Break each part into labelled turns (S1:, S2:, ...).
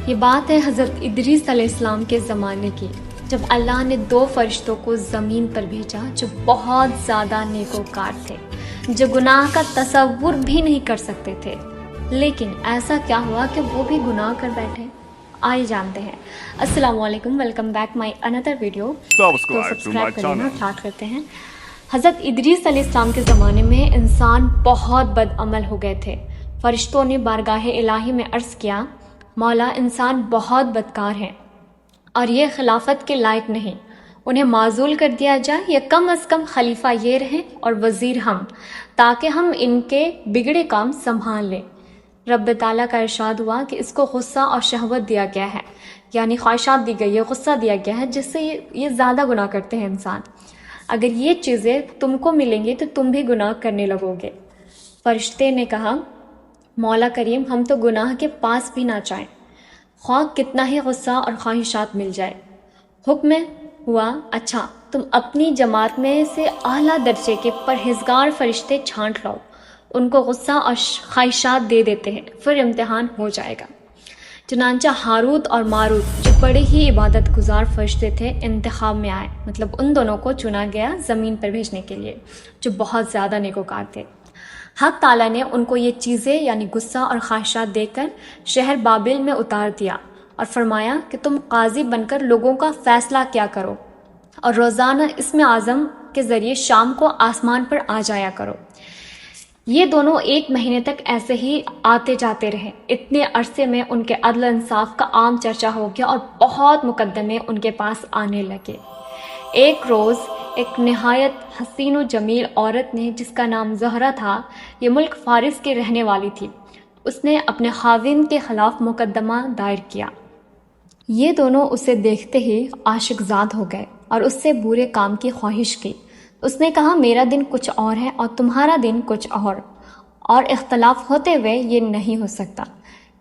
S1: یہ بات ہے حضرت ادریس علیہ السلام کے زمانے کی، جب اللہ نے 2 فرشتوں کو زمین پر بھیجا جو بہت زیادہ نیکوکار تھے، جو گناہ کا تصور بھی نہیں کر سکتے تھے، لیکن ایسا کیا ہوا کہ وہ بھی گناہ کر بیٹھے؟ آئیے جانتے ہیں۔ السلام علیکم، welcome back my another video. تو سبسکرائب کر لینا، اسٹارٹ کرتے ہیں۔ حضرت ادریس علیہ السلام کے زمانے میں انسان بہت بد عمل ہو گئے تھے۔ فرشتوں نے بارگاہ الہی میں عرض کیا، مولا انسان بہت بدکار ہیں اور یہ خلافت کے لائق نہیں، انہیں معزول کر دیا جائے یا کم از کم خلیفہ یہ رہیں اور وزیر ہم، تاکہ ہم ان کے بگڑے کام سنبھال لیں۔ رب تعالیٰ کا ارشاد ہوا کہ اس کو غصہ اور شہوت دیا گیا ہے، یعنی خواہشات دی گئی ہے، غصہ دیا گیا ہے، جس سے یہ زیادہ گناہ کرتے ہیں انسان۔ اگر یہ چیزیں تم کو ملیں گی تو تم بھی گناہ کرنے لگو گے۔ فرشتے نے کہا، مولا کریم ہم تو گناہ کے پاس بھی نہ جائیں، خواہ کتنا ہی غصہ اور خواہشات مل جائے۔ حکم ہوا، اچھا تم اپنی جماعت میں سے اعلیٰ درجے کے پرہیزگار فرشتے چھانٹ لاؤ، ان کو غصہ اور خواہشات دے دیتے ہیں، پھر امتحان ہو جائے گا۔ چنانچہ ہاروت اور ماروت جو بڑے ہی عبادت گزار فرشتے تھے انتخاب میں آئے، مطلب ان دونوں کو چنا گیا زمین پر بھیجنے کے لیے، جو بہت زیادہ نیکوکار تھے۔ حق تعالیٰ نے ان کو یہ چیزیں یعنی غصہ اور خواہشات دے کر شہر بابل میں اتار دیا اور فرمایا کہ تم قاضی بن کر لوگوں کا فیصلہ کیا کرو اور روزانہ اسم اعظم کے ذریعے شام کو آسمان پر آ جایا کرو۔ یہ دونوں 1 مہینے تک ایسے ہی آتے جاتے رہے۔ اتنے عرصے میں ان کے عدل انصاف کا عام چرچا ہو گیا اور بہت مقدمے ان کے پاس آنے لگے۔ ایک روز ایک نہایت حسین و جمیل عورت نے، جس کا نام زہرہ تھا، یہ ملک فارس کے رہنے والی تھی، اس نے اپنے خاوند کے خلاف مقدمہ دائر کیا۔ یہ دونوں اسے دیکھتے ہی عاشق زاد ہو گئے اور اس سے برے کام کی خواہش کی۔ اس نے کہا، میرا دن کچھ اور ہے اور تمہارا دن کچھ اور اختلاف ہوتے ہوئے یہ نہیں ہو سکتا۔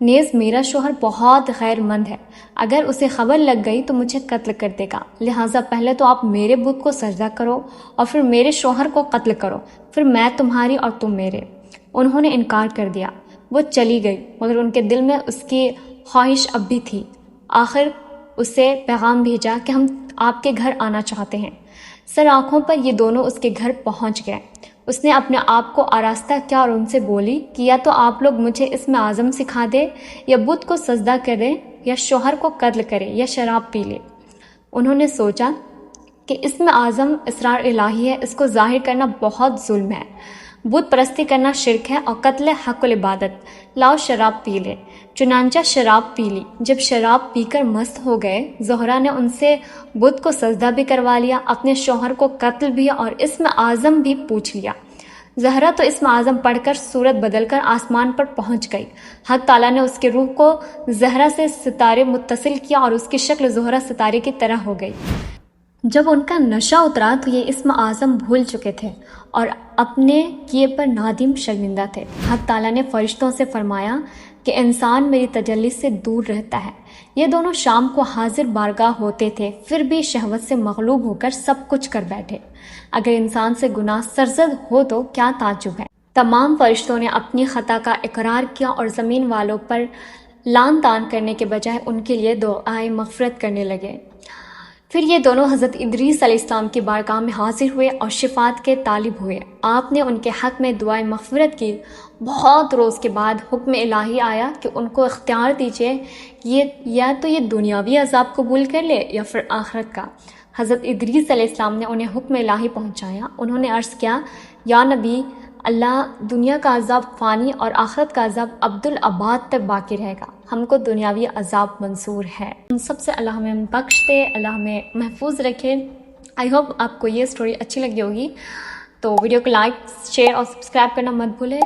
S1: نیز میرا شوہر بہت غیر مند ہے، اگر اسے خبر لگ گئی تو مجھے قتل کر دے گا، لہٰذا پہلے تو آپ میرے بت کو سجدہ کرو اور پھر میرے شوہر کو قتل کرو، پھر میں تمہاری اور تم میرے۔ انہوں نے انکار کر دیا۔ وہ چلی گئی، مگر ان کے دل میں اس کی خواہش اب بھی تھی۔ آخر اسے پیغام بھیجا کہ ہم آپ کے گھر آنا چاہتے ہیں۔ سر آنکھوں پر یہ دونوں اس کے گھر پہنچ گئے۔ اس نے اپنے آپ کو آراستہ کیا اور ان سے بولی کہ یا تو آپ لوگ مجھے اسم اعظم سکھا دے، یا بت کو سجدہ کرے، یا شوہر کو قتل کرے، یا شراب پی لے۔ انہوں نے سوچا کہ اسم اعظم اسرار الہی ہے، اس کو ظاہر کرنا بہت ظلم ہے، بت پرستی کرنا شرک ہے اور قتل حق العبادت، لاؤ شراب پی لے۔ چنانچہ شراب پی لی۔ جب شراب پی کر مست ہو گئے، زہرہ نے ان سے بت کو سجدہ بھی کروا لیا، اپنے شوہر کو قتل بھی اور اسم اعظم بھی پوچھ لیا۔ زہرہ تو اسم اعظم پڑھ کر صورت بدل کر آسمان پر پہنچ گئی۔ حق تعالیٰ نے اس کے روح کو زہرہ سے ستارے متصل کیا اور اس کی شکل زہرہ ستارے کی طرح ہو گئی۔ جب ان کا نشہ اترا تو یہ اسم اعظم بھول چکے تھے اور اپنے کیے پر نادم شرمندہ تھے۔ حق تعالیٰ نے فرشتوں سے فرمایا کہ انسان میری تجلی سے دور رہتا ہے۔ یہ دونوں شام کو حاضر بارگاہ ہوتے تھے، پھر بھی شہوت سے مغلوب ہو کر سب کچھ کر بیٹھے۔ اگر انسان سے گناہ سرزد ہو تو کیا تعجب ہے۔ تمام فرشتوں نے اپنی خطا کا اقرار کیا اور زمین والوں پر لعن طعن کرنے کے بجائے ان کے لیے دعائے مغفرت کرنے لگے۔ پھر یہ دونوں حضرت ادریس علیہ السلام کی بارگاہ میں حاضر ہوئے اور شفاعت کے طالب ہوئے۔ آپ نے ان کے حق میں دعائے مغفرت کی۔ بہت روز کے بعد حکم الہی آیا کہ ان کو اختیار دیجیے، یا تو یہ دنیاوی عذاب قبول کر لے یا پھر آخرت کا۔ حضرت ادریس علیہ السلام نے انہیں حکم الہی پہنچایا۔ انہوں نے عرض کیا، یا نبی اللہ، دنیا کا عذاب فانی اور آخرت کا عذاب ابدالآباد تک باقی رہے گا، ہم کو دنیاوی عذاب منظور ہے۔ ہم سب سے اللہ ہمیں بخش دے، اللہ ہمیں محفوظ رکھے۔ آئی ہوپ آپ کو یہ سٹوری اچھی لگی ہوگی، تو ویڈیو کو لائک، شیئر اور سبسکرائب کرنا مت بھولیں،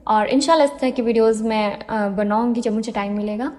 S1: اور انشاءاللہ اس طرح کی ویڈیوز میں بناؤں گی جب مجھے ٹائم ملے گا۔